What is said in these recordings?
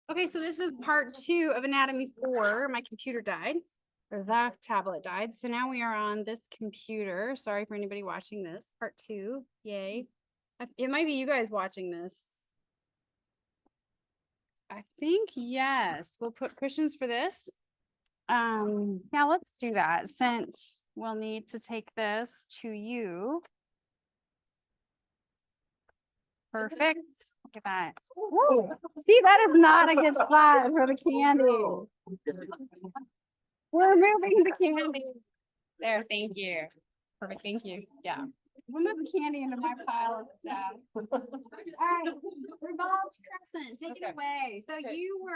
Okay, so this is part 2 of Anatomy 4. My computer died, or the tablet died. So now we are on this computer. Sorry for anybody watching this. Part 2. Yay. It might be you guys watching this. I think yes. We'll put cushions for this. Yeah, let's do that since we'll need to take this to you. Perfect. Look at that. Woo. See, that is not a good spot for the candy. We're moving the candy. There, thank you. Perfect, thank you. Yeah. We'll move the candy into my pile of stuff. All right, Revolve Crescent, take it away. So you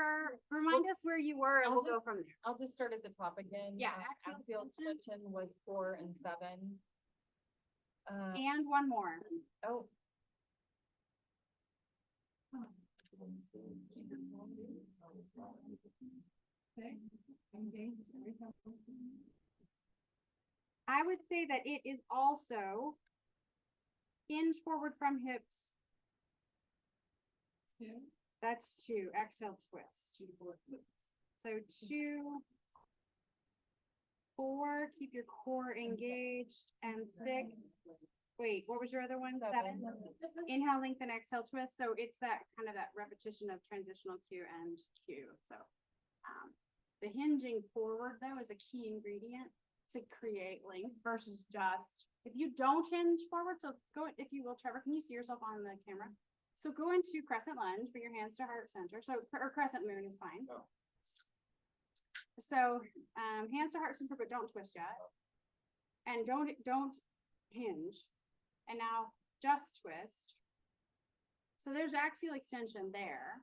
remind us where you were and we'll go from there. I'll just start at the top again. Yeah, Axial extension was 4 and 7. And one more. Oh. I would say that it is also hinge forward from hips. 2. That's 2. Exhale, twist. 2, 4. So 2, 4, keep your core engaged, and 6. Wait, what was your other one? 7. Inhale, lengthen, exhale, twist. So it's that kind of that repetition of transitional Q and Q. So the hinging forward though is a key ingredient to create length versus just if you don't hinge forward. So go, if you will, Trevor, can you see yourself on the camera? So go into crescent lunge, bring your hands to heart center. So or crescent moon is fine. Oh. So hands to heart center, but don't twist yet. And don't hinge. And now just twist. So there's axial extension there.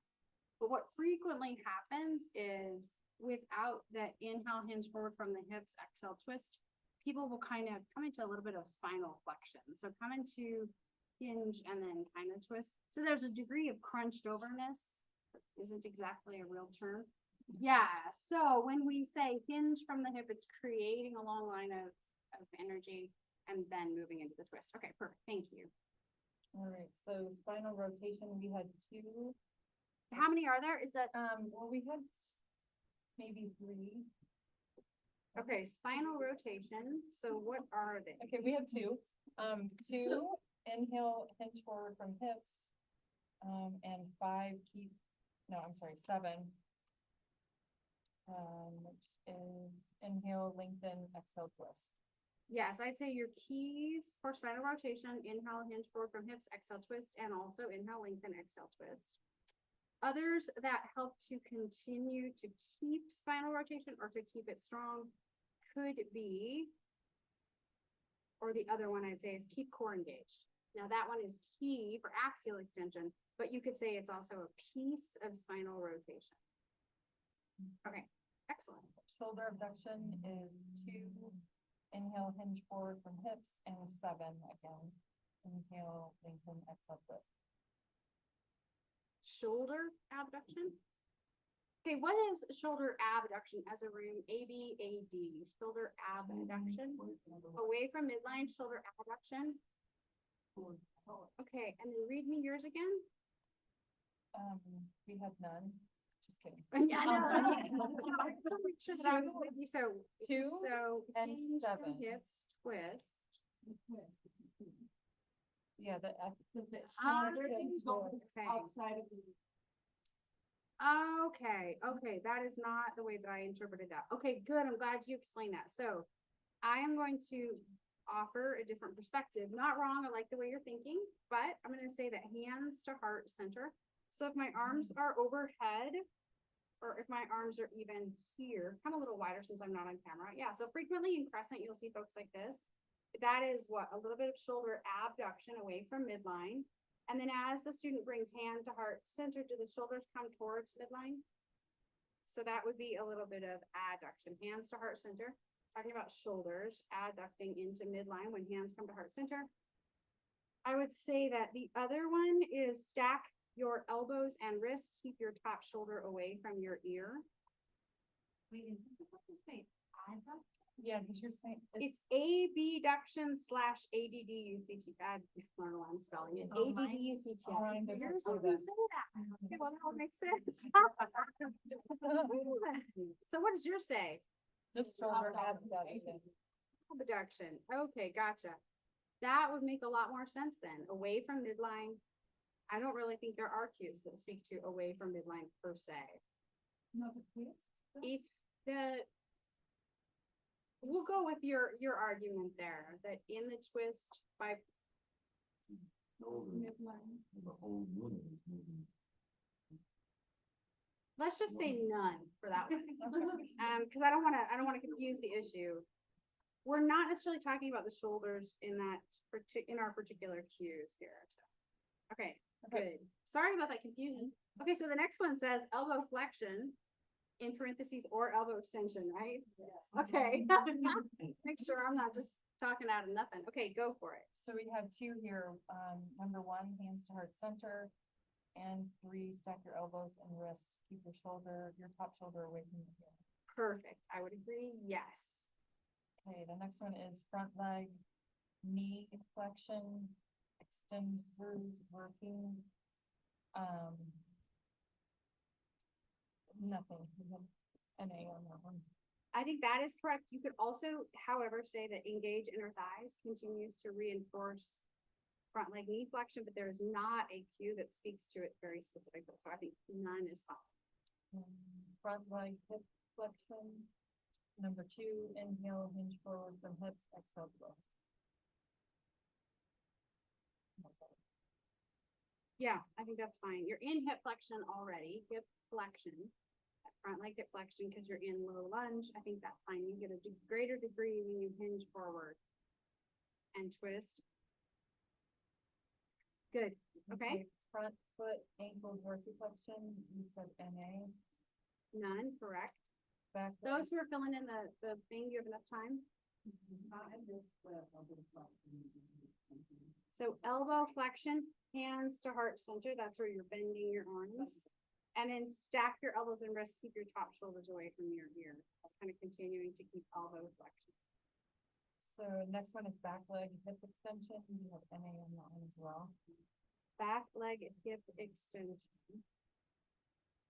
But what frequently happens is without that inhale hinge forward from the hips, exhale twist, people will kind of come into a little bit of spinal flexion. So come into hinge and then kind of twist. So there's a degree of crunched overness. Isn't exactly a real term. Yeah. So when we say hinge from the hip, it's creating a long line of energy and then moving into the twist. Okay, perfect. Thank you. All right. So spinal rotation, we had 2. How many are there? Is that well, we had maybe 3. okay? Spinal rotation. So what are they? Okay, we have 2. 2 inhale, hinge forward from hips. And 5 keep. No, I'm sorry, 7. Which is inhale, lengthen, exhale, twist. Yes, I'd say your keys for spinal rotation: inhale, hinge forward from hips, exhale, twist, and also inhale, lengthen, exhale, twist. Others that help to continue to keep spinal rotation or to keep it strong could be, or the other one I'd say is keep core engaged. Now that one is key for axial extension, but you could say it's also a piece of spinal rotation. Okay, excellent. Shoulder abduction is 2. Inhale, hinge forward from hips, and 7 again. Inhale, lengthen, exhale, twist. Shoulder abduction. Okay, what is shoulder abduction as a room? ABAD. Shoulder abduction. Away from midline, shoulder abduction. Okay, and then read me yours again. We had none. Just kidding. Yeah, no. So 2 so and 7. hips, twist. Yeah, the outside of the. Okay, that is not the way that I interpreted that. Okay, good. I'm glad you explained that. So I am going to offer a different perspective. Not wrong. I like the way you're thinking, but I'm going to say that hands to heart center. So if my arms are overhead, or if my arms are even here, come a little wider since I'm not on camera. Yeah, so frequently in crescent, you'll see folks like this. That is what, a little bit of shoulder abduction away from midline. And then as the student brings hand to heart center, do the shoulders come towards midline? So that would be a little bit of adduction, hands to heart center. Talking about shoulders adducting into midline when hands come to heart center. I would say that the other one is stack your elbows and wrists, keep your top shoulder away from your ear. Yeah, cause you're saying. It's abduction/ADDUCT. I don't know why I'm spelling it. Oh, mine- ADDUCT. mine doesn't Yours say doesn't that. say that. Okay, well, that all makes sense. So what does yours say? Just shoulder abduction. Abduction. Okay, gotcha. That would make a lot more sense then. Away from midline. I don't really think there are cues that speak to away from midline per se. No, the twist? If the, we'll go with your argument there, that in the twist by, Midline. The whole unit is moving. let's just say none for that one. Cause I don't wanna confuse the issue. We're not necessarily talking about the shoulders in that in our particular cues here, so. Okay, good. Sorry about that confusion. Okay, so the next one says elbow flexion, in parentheses, or elbow extension, right? Okay. Make sure I'm not just talking out of nothing. Okay, go for it. So we have two here, number 1, hands to heart center. And 3, stack your elbows and wrists, keep your top shoulder away from the heel. Perfect. I would agree. Yes. Okay, the next one is front leg, knee flexion, extensors working. Nothing, we have an A on that one. I think that is correct. You could also, however, say that engage inner thighs continues to reinforce front leg knee flexion, but there is not a cue that speaks to it very specifically. So I think none is fine. Front leg hip flexion. Number 2, inhale, hinge forward from hips, exhale, twist. Yeah, I think that's fine. You're in hip flexion already, hip flexion. Front leg hip flexion because you're in low lunge. I think that's fine. You get a greater degree when you hinge forward and twist. Good. Okay. Front foot ankle dorsiflexion, you said NA. None, correct. Back Those who are filling in the thing, you have enough time? So elbow flexion, hands to heart center, that's where you're bending your arms. And then stack your elbows and wrists, keep your top shoulders away from your ear. That's kind of continuing to keep elbow flexion. So next one is back leg hip extension, you have NA on that one as well. Back leg hip extension.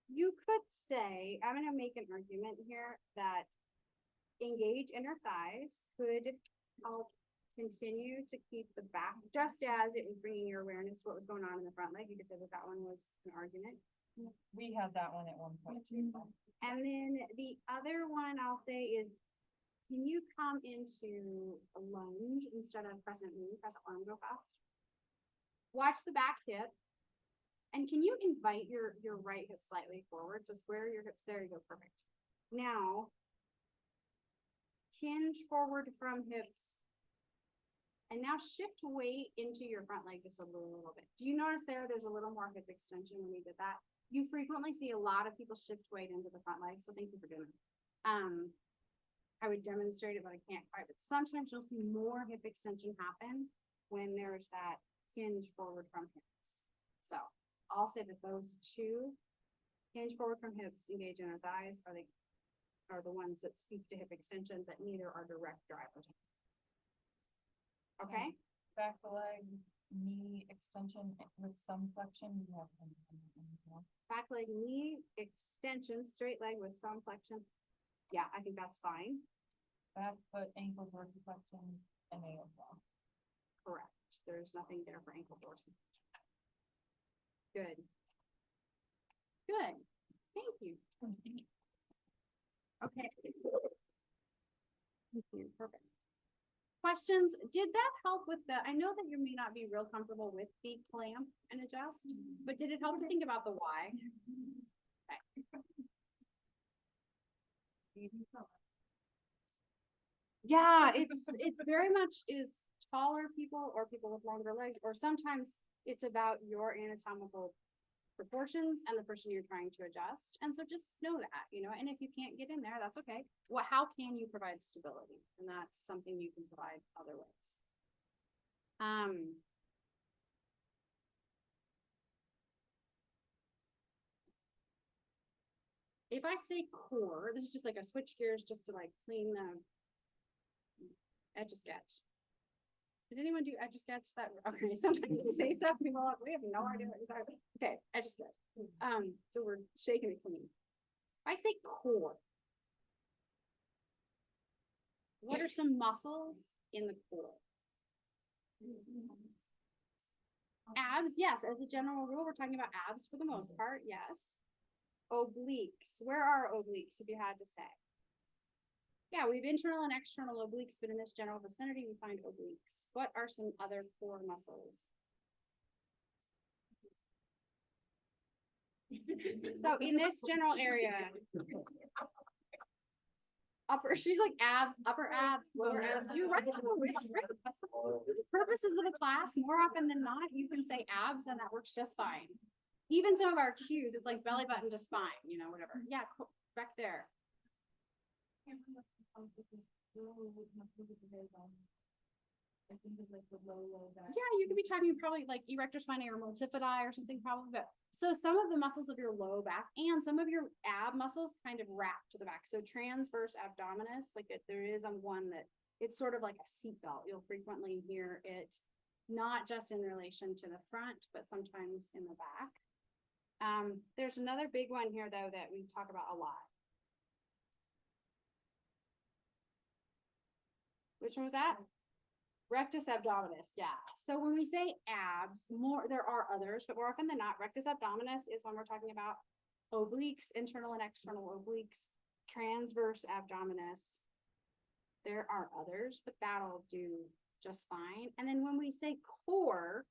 You could say, I'm gonna make an argument here that engage inner thighs could help continue to keep the back, just as it was bringing your awareness to what was going on in the front leg. You could say that that one was an argument. We had that one at one point too. And then the other one I'll say is, can you come into a lunge instead of crescent moon, crescent arm, go fast? Watch the back hip. And can you invite your right hip slightly forward? So square your hips, there you go, perfect. Now, hinge forward from hips. And now shift weight into your front leg just a little bit. Do you notice there's a little more hip extension when we did that? You frequently see a lot of people shift weight into the front leg, so thank you for doing it. I would demonstrate it, but I can't quite. But sometimes you'll see more hip extension happen when there's that hinge forward from hips. So I'll say that those two, hinge forward from hips, engage inner thighs, are the ones that speak to hip extension, but neither are direct drivers. Okay? Back leg, knee extension with some flexion, you have. Back leg knee extension, straight leg with some flexion. Yeah, I think that's fine. Back foot ankle dorsiflexion, NA as well. Correct. There's nothing there for ankle dorsiflexion. Good. Good. Thank you. Okay. Thank you. Perfect. Questions? Did that help with I know that you may not be real comfortable with the clamp and adjust, but did it help to think about the why? Okay. Yeah, it very much is taller people or people with longer legs, or sometimes it's about your anatomical proportions and the person you're trying to adjust. And so just know that, and if you can't get in there, that's okay. How can you provide stability? And that's something you can provide other ways. If I say core, this is just like a switch gears just to like clean the Etch-a-sketch. Did anyone do Etch-a-sketch that, okay, sometimes you say stuff, people are like, we have no idea what you're talking about. Okay, Etch-a-sketch. So we're shaking it clean. If I say core. What are some muscles in the core? Abs, yes, as a general rule, we're talking about abs for the most part, yes. Obliques, where are obliques, if you had to say? Yeah, we have internal and external obliques, but in this general vicinity, we find obliques. What are some other core muscles? So in this general area, she's like abs, upper abs, lower abs. You're right. It's right. For purposes of the class, more often than not, you can say abs and that works just fine. Even some of our cues, it's like belly button to spine, you know, whatever. Yeah, cool. Back there. Yeah, you could be talking probably like erector spinae or multifidi or something probably, but so some of the muscles of your low back and some of your ab muscles kind of wrap to the back. So transverse abdominis, like there is on one that it's sort of like a seatbelt. You'll frequently hear it, not just in relation to the front, but sometimes in the back. There's another big one here though that we talk about a lot. Which one was that? Rectus abdominis, yeah. So when we say abs, there are others, but more often than not, rectus abdominis is when we're talking about obliques, internal and external obliques, transverse abdominis. There are others, but that'll do just fine. And then when we say core,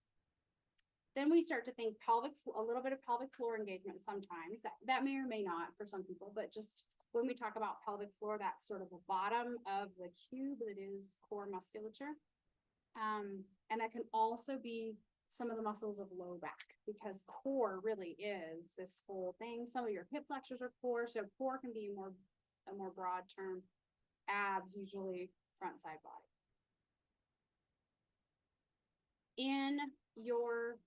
then we start to think a little bit of pelvic floor engagement sometimes. That may or may not for some people, but just when we talk about pelvic floor, that's sort of the bottom of the cube that is core musculature. And that can also be some of the muscles of low back because core really is this whole thing. Some of your hip flexors are core, so core can be a more broad term. Abs usually front side body. In your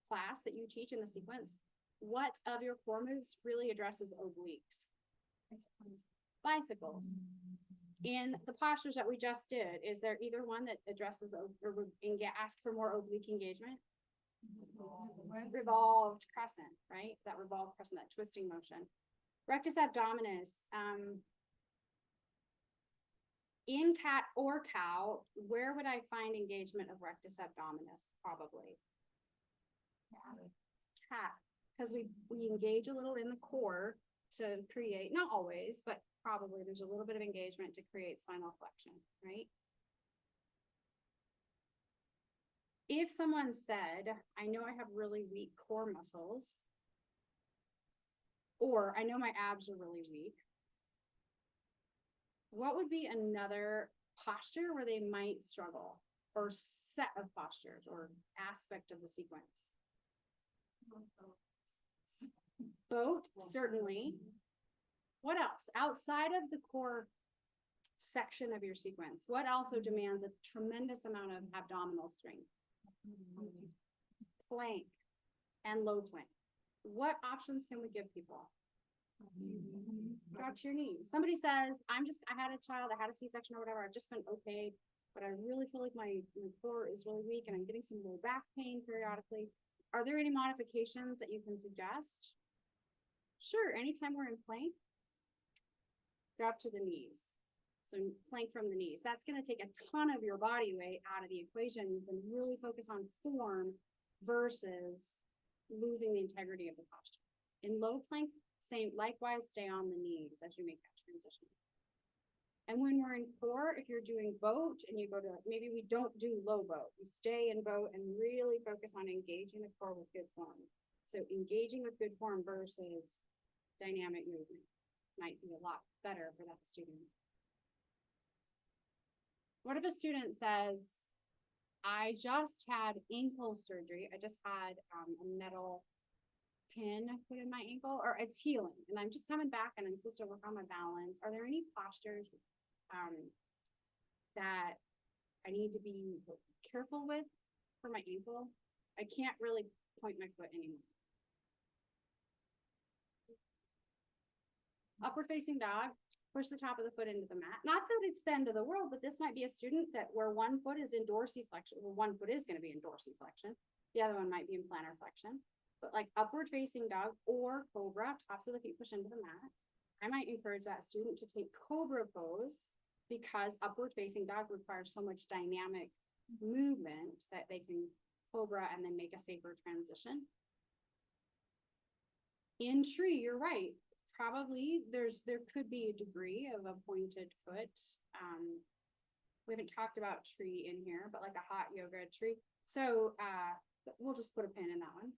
class that you teach in the sequence, what of your core moves really addresses obliques? Bicycles. In the postures that we just did, is there either one that addresses or would ask for more oblique engagement? Revolved crescent, right? That revolved crescent, that twisting motion. Rectus abdominis. In cat or cow, where would I find engagement of rectus abdominis? Probably. Cat, because we engage a little in the core to create, not always, but probably there's a little bit of engagement to create spinal flexion, right? If someone said, I know I have really weak core muscles, or I know my abs are really weak, what would be another posture where they might struggle, or set of postures, or aspect of the sequence? Boat, certainly. What else? Outside of the core section of your sequence, what also demands a tremendous amount of abdominal strength? Plank and low plank. What options can we give people? Drop to your knees. Somebody says, I had a child, I had a C-section or whatever, I've just been okay, but I really feel like my core is really weak and I'm getting some low back pain periodically. Are there any modifications that you can suggest? Sure, anytime we're in plank, drop to the knees. So plank from the knees. That's going to take a ton of your body weight out of the equation. You can really focus on form versus losing the integrity of the posture. In low plank, same, likewise, stay on the knees as you make that transition. And when we're in core, if you're doing boat and you go to, maybe we don't do low boat, you stay in boat and really focus on engaging the core with good form. So engaging with good form versus dynamic movement might be a lot better for that student. What if a student says, I just had ankle surgery. I just had a metal pin put in my ankle, or it's healing, and I'm just coming back and I'm supposed to work on my balance. Are there any postures that I need to be careful with for my ankle? I can't really point my foot anymore. upward facing dog, push the top of the foot into the mat. Not that it's the end of the world, but this might be a student that where one foot is in dorsiflexion, well, one foot is gonna be in dorsiflexion. The other one might be in plantar flexion, but like upward facing dog or cobra, tops of the feet push into the mat. I might encourage that student to take cobra pose because upward facing dog requires so much dynamic movement that they can cobra and then make a safer transition. In tree, you're right. Probably there could be a degree of a pointed foot. We haven't talked about tree in here, but like a hot yoga tree. So, we'll just put a pin in that one.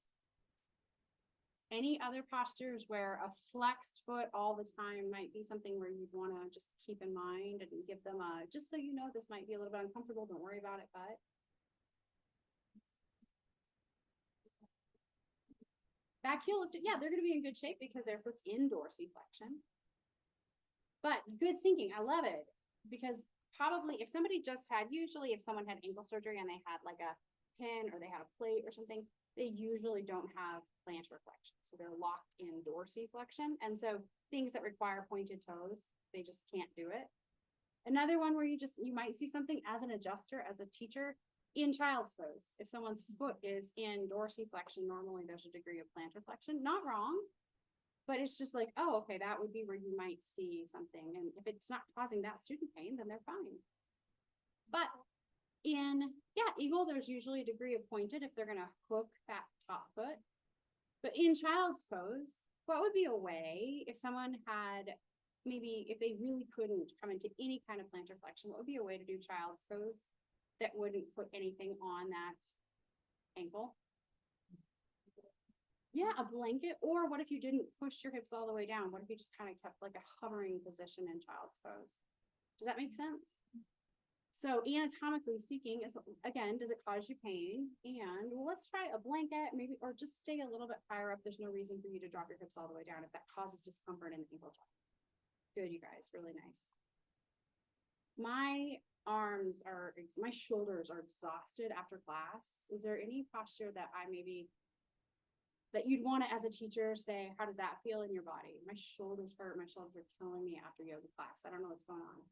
Any other postures where a flexed foot all the time might be something where you'd want to just keep in mind and give them a, just so you know, this might be a little bit uncomfortable, don't worry about it, but. Back heel, yeah, they're gonna be in good shape because their foot's in dorsiflexion. But good thinking, I love it, because probably if somebody just had, usually if someone had ankle surgery and they had like a pin or they had a plate or something, they usually don't have plantar flexion, so they're locked in dorsiflexion, and so things that require pointed toes, they just can't do it. Another one where you might see something as an adjuster, as a teacher, in child's pose. If someone's foot is in dorsiflexion, normally there's a degree of plantar flexion, not wrong, but it's just like, oh, okay, that would be where you might see something, and if it's not causing that student pain, then they're fine. But in, eagle, there's usually a degree of pointed if they're gonna hook that top foot. But in child's pose, what would be a way if someone had, maybe if they really couldn't come into any kind of plantar flexion, what would be a way to do child's pose that wouldn't put anything on that ankle? Yeah, a blanket, or what if you didn't push your hips all the way down? What if you just kind of kept like a hovering position in child's pose? Does that make sense? So anatomically speaking, again, does it cause you pain? And well, let's try a blanket, maybe, or just stay a little bit higher up. There's no reason for you to drop your hips all the way down if that causes discomfort in the ankle joint. Good, you guys, really nice. My arms are, my shoulders are exhausted after class. Is there any posture that I maybe, that you'd want to, as a teacher, say, how does that feel in your body? My shoulders hurt, my shoulders are killing me after yoga class. I don't know what's going on.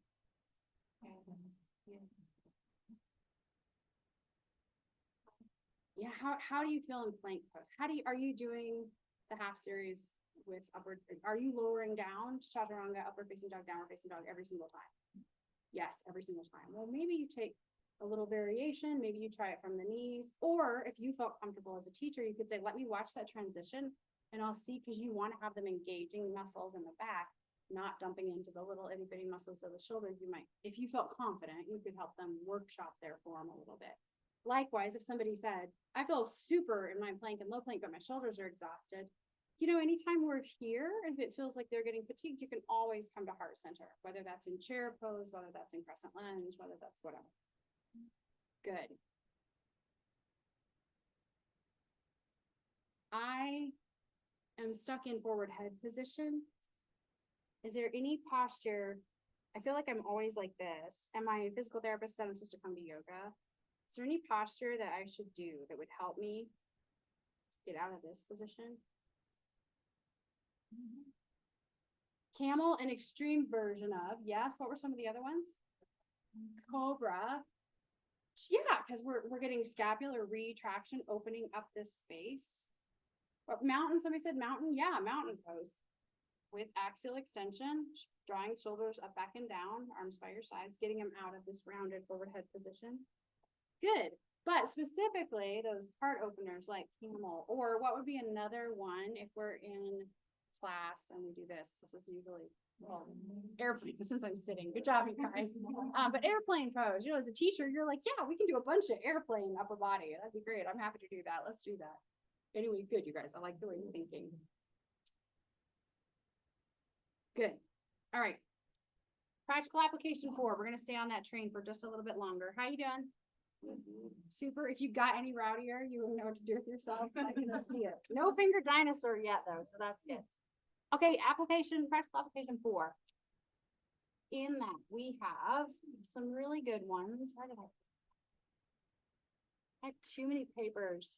Yeah, how do you feel in plank pose? Are you doing the half series with upward, are you lowering down to chaturanga, upward facing dog, downward facing dog every single time? Yes, every single time. Well, maybe you take a little variation, maybe you try it from the knees, or if you felt comfortable as a teacher, you could say, let me watch that transition and I'll see, because you want to have them engaging muscles in the back, not dumping into the little itty bitty muscles of the shoulder. You might, if you felt confident, you could help them workshop their form a little bit. Likewise, if somebody said, I feel super in my plank and low plank, but my shoulders are exhausted, you know, anytime we're here, if it feels like they're getting fatigued, you can always come to heart center, whether that's in chair pose, whether that's in crescent lunge, whether that's whatever. Good. I am stuck in forward head position. Is there any posture? I feel like I'm always like this, and my physical therapist said I'm supposed to come to yoga. Is there any posture that I should do that would help me get out of this position? Camel, an extreme version of, yes. What were some of the other ones? Cobra. Yeah, because we're getting scapular retraction, opening up this space. But mountain, somebody said mountain. Yeah, mountain pose with axial extension, drawing shoulders up, back, and down, arms by your sides, getting them out of this rounded forward head position. Good. But specifically those heart openers like camel, or what would be another one if we're in class and we do this? This is usually, well, airplane, since I'm sitting. Good job, you guys. But airplane pose, you know, as a teacher, you're like, yeah, we can do a bunch of airplane upper body. That'd be great. I'm happy to do that. Let's do that. Anyway, good, you guys. I like the way you're thinking. Good. All right. Practical application 4. We're gonna stay on that train for just a little bit longer. How you doing? Super. If you got any rowdier, you will know what to do with yourselves. I can see it. No finger dinosaur yet, though, so that's good. Okay, practical application 4. In that, we have some really good ones. Where did I have too many papers.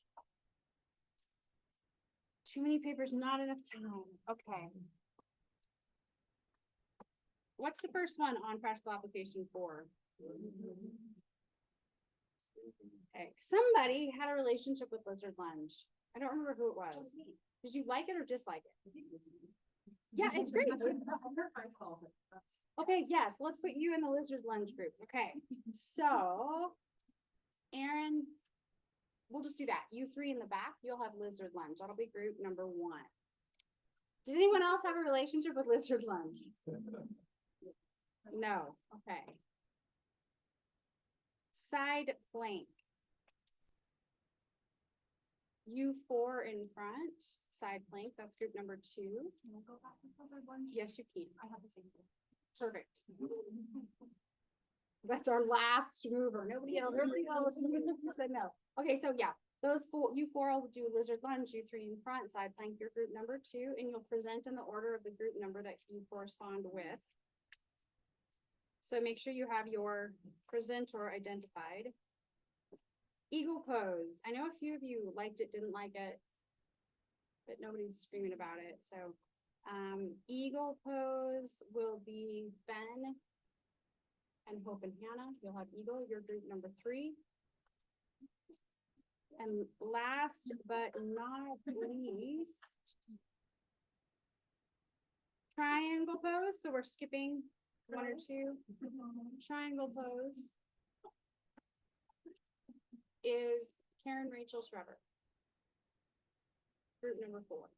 Too many papers, not enough time. Okay. what's the first one on practical application 4? Okay, somebody had a relationship with lizard lunge. I don't remember who it was. Did you like it or dislike it? Yeah, it's great. Okay, yes, let's put you in the lizard lunge group. Okay, so Aaron, we'll just do that. You three in the back, you'll have lizard lunge. That'll be group number 1. Did anyone else have a relationship with lizard lunge? No, okay. Side plank. You 4 in front, side plank, that's group number 2. Can I go back to lizard lunge? Yes, you can. I have the same thing. Perfect. That's our last mover. Nobody else said no. Okay, so yeah, those 4, you 4 will do lizard lunge, you 3 in front, side plank, your group number 2, and you'll present in the order of the group number that you correspond with. So make sure you have your presenter identified. Eagle pose. I know a few of you liked it, didn't like it, but nobody's screaming about it. So, eagle pose will be Ben and Hope and Hannah. You'll have eagle, your group number 3. And last but not least, triangle pose. So we're skipping 1 or 2. Triangle pose is Karen, Rachel, Trevor. Group number 4.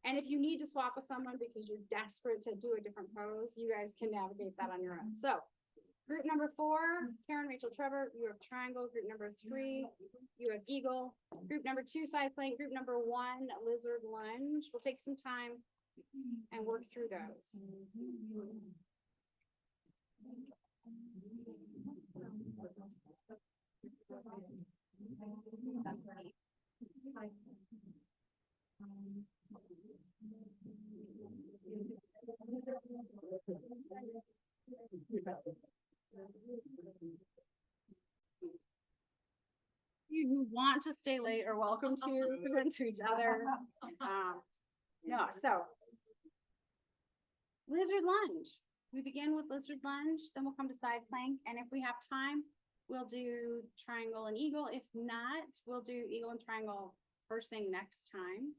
And if you need to swap with someone because you're desperate to do a different pose, you guys can navigate that on your own. So group number 4, Karen, Rachel, Trevor, you have triangle. Group number 3, you have eagle. Group number 2, side plank. Group number 1, lizard lunge. We'll take some time and work through those. You who want to stay late are welcome to present to each other. No, so lizard lunge. We begin with lizard lunge, then we'll come to side plank, and if we have time, we'll do triangle and eagle. If not, we'll do eagle and triangle first thing next time.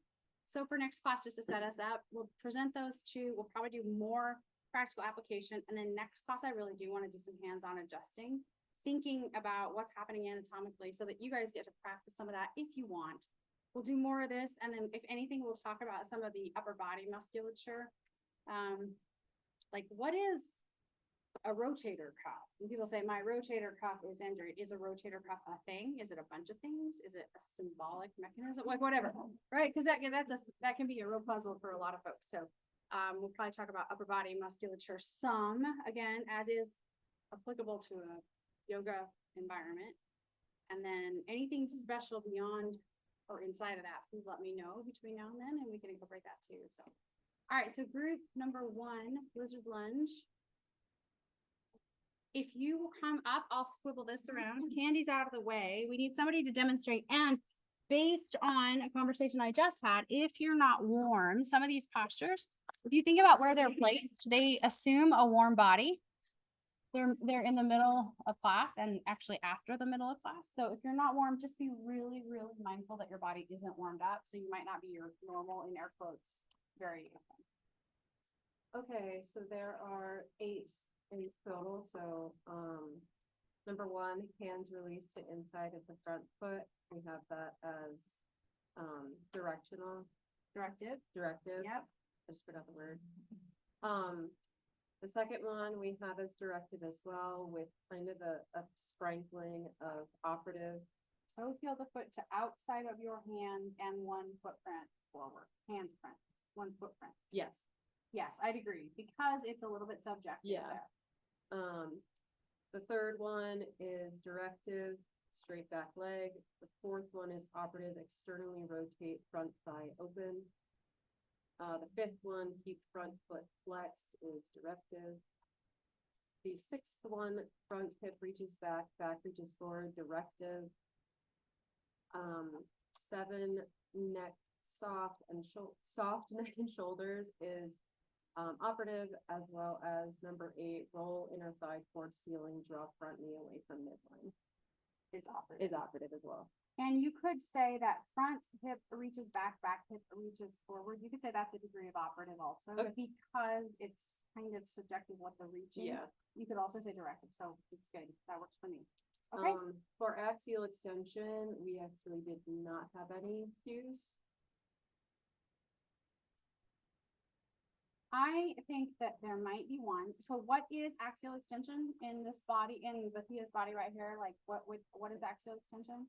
So for next class, just to set us up, we'll present those 2. We'll probably do more practical application, and then next class, I really do want to do some hands-on adjusting, thinking about what's happening anatomically so that you guys get to practice some of that if you want. We'll do more of this, and then if anything, we'll talk about some of the upper body musculature. Like what is a rotator cuff? When people say my rotator cuff is injured, is a rotator cuff a thing? Is it a bunch of things? Is it a symbolic mechanism? Like whatever, right? Because that can be a real puzzle for a lot of folks. So we'll probably talk about upper body musculature some, again, as is applicable to a yoga environment. And then anything special beyond or inside of that, please let me know between now and then, and we can incorporate that too. So, all right, so group number 1, lizard lunge. If you will come up, I'll swivel this around. Candy's out of the way. We need somebody to demonstrate. And based on a conversation I just had, if you're not warm, some of these postures, if you think about where they're placed, they assume a warm body. They're in the middle of class and actually after the middle of class. So if you're not warm, just be really, really mindful that your body isn't warmed up. So you might not be your normal, in air quotes, very often. Okay, so there are 8 in total, so, number 1, hands released to inside of the front foot, we have that as, directive. Yep. I just forgot the word. The second one we have as directed as well, with kind of a sprinkling of operative. Toe heel the foot to outside of your hand and 1 footprint forward, hand print, 1 footprint. Yes. Yes, I'd agree, because it's a little bit subjective. Yeah. there. The third one is directive, straight back leg. The 4th one is operative, externally rotate front thigh open. The 5th one, keep front foot flexed, is directive. The 6th one, front hip reaches back, back reaches forward, directive. 7, neck soft and soft neck and shoulders is operative, as well as number 8, roll inner thigh towards ceiling, draw front knee away from midline. Is operative. Is operative as well. And you could say that front hip reaches back, back hip reaches forward. You could say that's a degree of operative also, Okay. because it's kind of subjective what the reaching. Yeah. You could also say directive, so it's good. That works for me. Okay, For axial extension, we actually did not have any cues. I think that there might be one. So what is axial extension in this body, in Bathia's body right here? Like what is axial extension?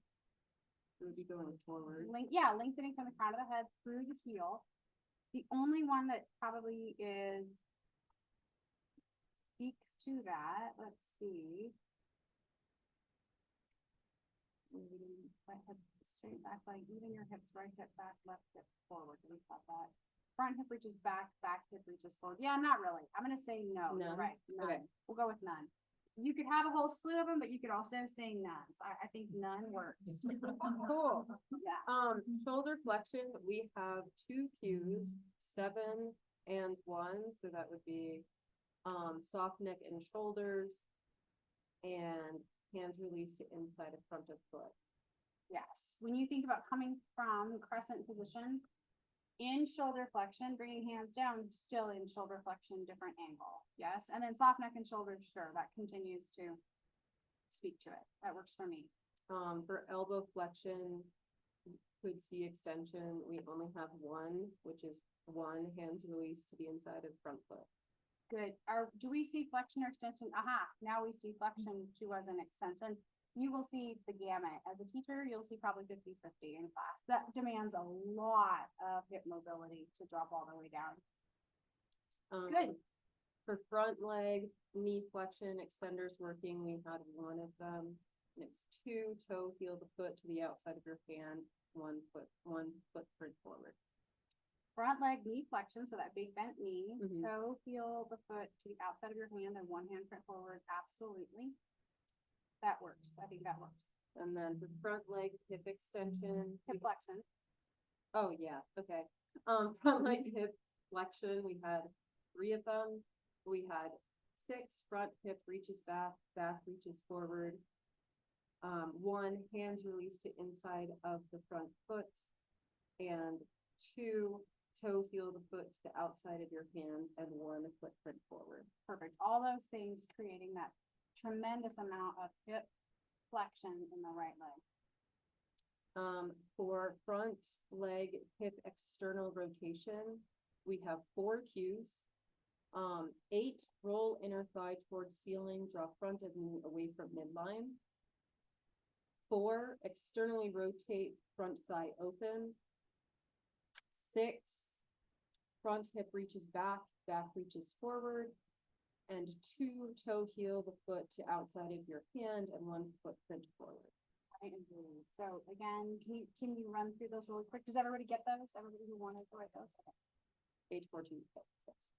It would be going forward. Lengthening from the crown of the head through the heel. The only one that probably speaks to that, let's see. Right hip straight back, like even your hips, right hip back, left hip forward. We got that. Front hip reaches back, back hip reaches forward. Yeah, not really. I'm gonna say no. You're None? right. None. Okay. We'll go with none. You could have a whole slew of them, but you could also say none. So I think none works. Cool. Yeah. Shoulder flexion, we have 2 cues, 7 and 1, so that would be, soft neck and shoulders, and hands released to inside of front of foot. Yes. When you think about coming from crescent position in shoulder flexion, bringing hands down, still in shoulder flexion, different angle. Yes. And then soft neck and shoulders, sure, that continues to speak to it. That works for me. For elbow flexion, could see extension, we only have 1, which is 1 hands released to the inside of front foot. Good. Do we see flexion or extension? Aha, now we see flexion too as an extension. You will see the gamut. As a teacher, you'll see probably 50-50 in class. That demands a lot of hip mobility to drop all the way down. Good. For front leg, knee flexion, extenders working, we had 1 of them. Next 2, toe heel the foot to the outside of your hand, 1 footprint forward. Front leg knee flexion, so that big bent knee, Mhm. toe heel the foot to the outside of your hand and 1 hand print forward. Absolutely. That works. I think that works. And then for front leg hip extension, Hip flexion. oh yeah, okay. Front leg hip flexion, we had 3 of them. We had 6 front hip reaches back, back reaches forward. 1 hands released to inside of the front foot, and 2 toe heel the foot to the outside of your hand, and 1 footprint forward. Perfect. All those things creating that tremendous amount of hip flexion in the right leg. For front leg hip external rotation, we have 4 cues. 8, roll inner thigh towards ceiling, draw front of knee away from midline. 4, externally rotate front thigh open. 6, front hip reaches back, back reaches forward. And 2, toe heel the foot to outside of your hand, and 1 footprint forward. I agree. So again, can you run through those really quick? Does everybody get those? Everybody who wanted to write those? Okay. 8-4-2-6.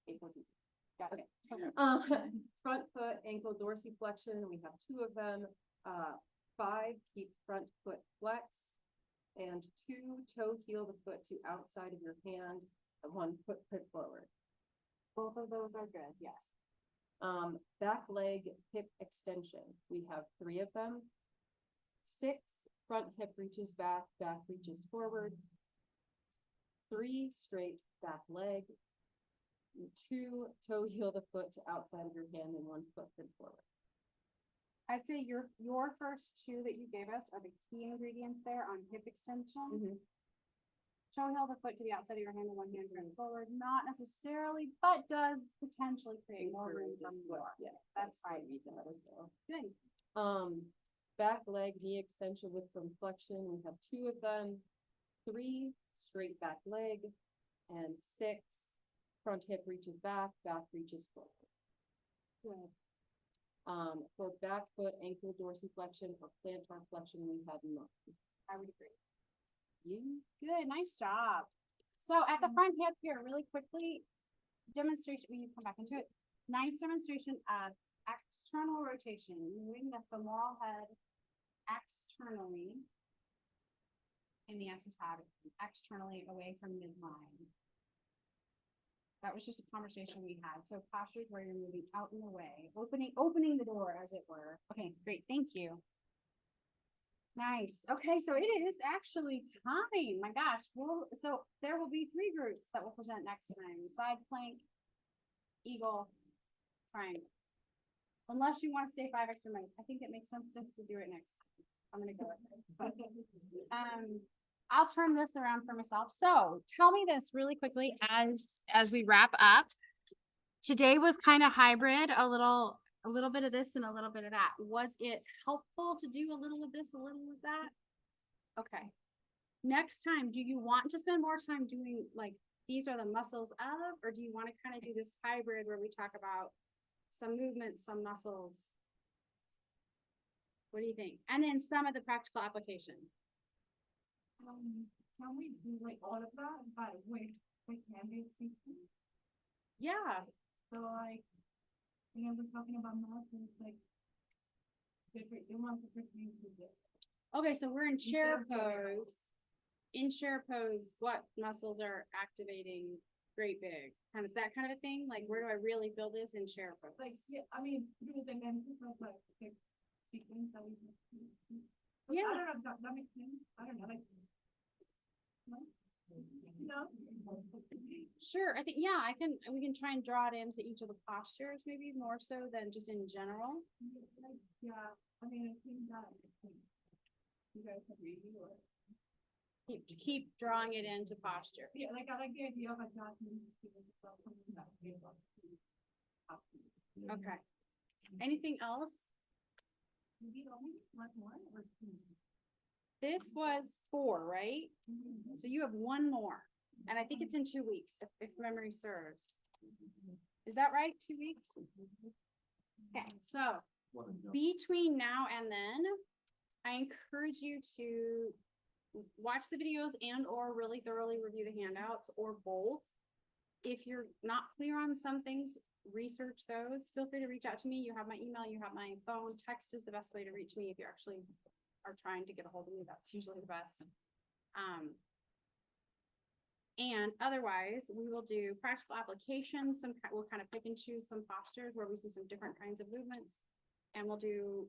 8-4-2-6. Got it. Front foot ankle dorsiflexion, we have 2 of them. 5, keep front foot flexed, and 2, toe heel the foot to outside of your hand, and 1 footprint forward. Both of those are good, yes. Back leg hip extension, we have 3 of them. 6, front hip reaches back, back reaches forward. 3, straight back leg. 2, toe heel the foot to outside of your hand, and 1 footprint forward. I'd say your first 2 that you gave us are the key ingredients there on hip extension. Toe heel the foot to the outside of your hand and 1 hand print forward, not necessarily, but does potentially create more room for more. Yeah, That's I fine. read that as well. Good. Back leg knee extension with some flexion, we have 2 of them. 3, straight back leg, and 6, front hip reaches back, back reaches forward. Good. For back foot ankle dorsiflexion or plantar flexion, we had none. I would agree. You? Good, nice job. So at the front hip here, really quickly, demonstration, when you come back into it, nice demonstration of external rotation, moving the femoral head externally in the acetabular, externally away from midline. That was just a conversation we had. So postures where you're moving out in the way, opening the door as it were. Okay, great, thank you. Nice. Okay, so it is actually time. My gosh, so there will be 3 groups that will present next time. Side plank, eagle, triangle. Unless you want to stay 5 extra minutes. I think it makes sense just to do it next time. I'm gonna go with it. I'll turn this around for myself. So tell me this really quickly as we wrap up. Today was kind of hybrid, a little bit of this and a little bit of that. Was it helpful to do a little of this, a little of that? Okay. Next time, do you want to spend more time doing like, these are the muscles of, or do you want to kind of do this hybrid where we talk about some movement, some muscles? What do you think? And then some of the practical application. Can we do like all of that, but with Candy speaking? Yeah, So like, you know, we're talking about muscles, like, different, you want different things to do. okay, so we're in chair chair pose. pose. In chair pose, what muscles are activating great big? Kind of that kind of a thing? Like, where do I really feel this in chair pose? Like, yeah, I mean, do the mentions of like, sequence that we. Yeah. I don't know, that makes sense, I don't know, like. No? Sure, I think, yeah, we can try and draw it into each of the postures, maybe more so than just in general. Like, yeah, I mean, I think that. You guys agree or? Keep drawing it into posture. Yeah, like I like the idea of adjustment. Okay. Anything else? Maybe only one more or two. This was 4, right? So you have 1 more, and I think it's in 2 weeks, if memory serves. Is that right? 2 weeks? Okay, so between now and then, I encourage you to watch the videos and or really thoroughly review the handouts or both. If you're not clear on some things, research those. Feel free to reach out to me. You have my email, you have my phone. Text is the best way to reach me if you actually are trying to get a hold of me. That's usually the best. And otherwise, we will do practical applications. We'll kind of pick and choose some postures where we see some different kinds of movements. And we'll do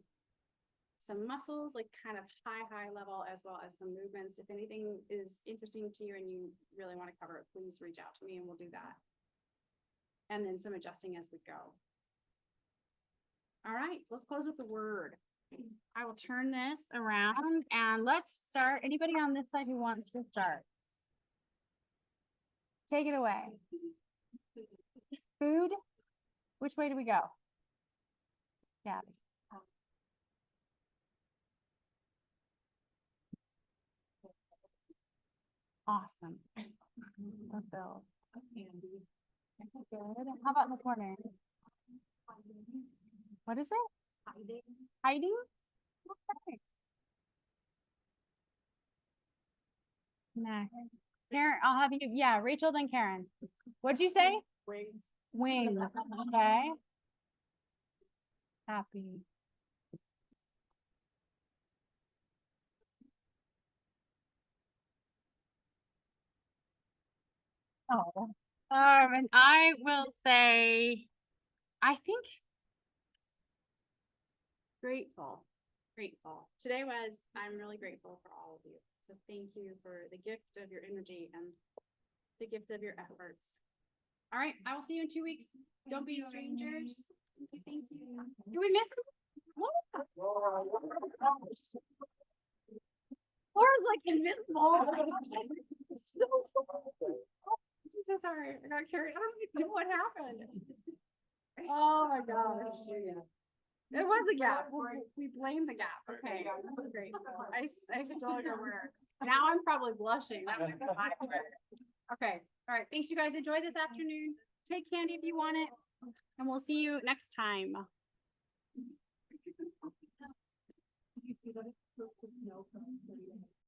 some muscles, like kind of high level, as well as some movements. If anything is interesting to you and you really want to cover it, please reach out to me and we'll do that. And then some adjusting as we go. All right, let's close with the word. I will turn this around and let's start. Anybody on this side who wants to start? Take it away. Food? Which way do we go? Yeah. Awesome. Fulfilled. Good. How about in the corner? What is it? Hiding? Okay. Nah. Karen, I'll have you, yeah, Rachel, then Karen. What'd you say? Wings. Wings, okay. Happy. Oh, and I will say, I think grateful. Today I'm really grateful for all of you. So thank you for the gift of your energy and the gift of your efforts. All right, I will see you in 2 weeks. Don't be strangers. Thank you. Do we miss them? Laura's like invisible. So sorry, I got carried. I don't even know what happened. Oh my gosh. It was a gap. We blame the gap. Okay, great. I stole your work. Now I'm probably blushing. Okay, all right. Thanks, you guys. Enjoy this afternoon. Take candy if you want it, and we'll see you next time.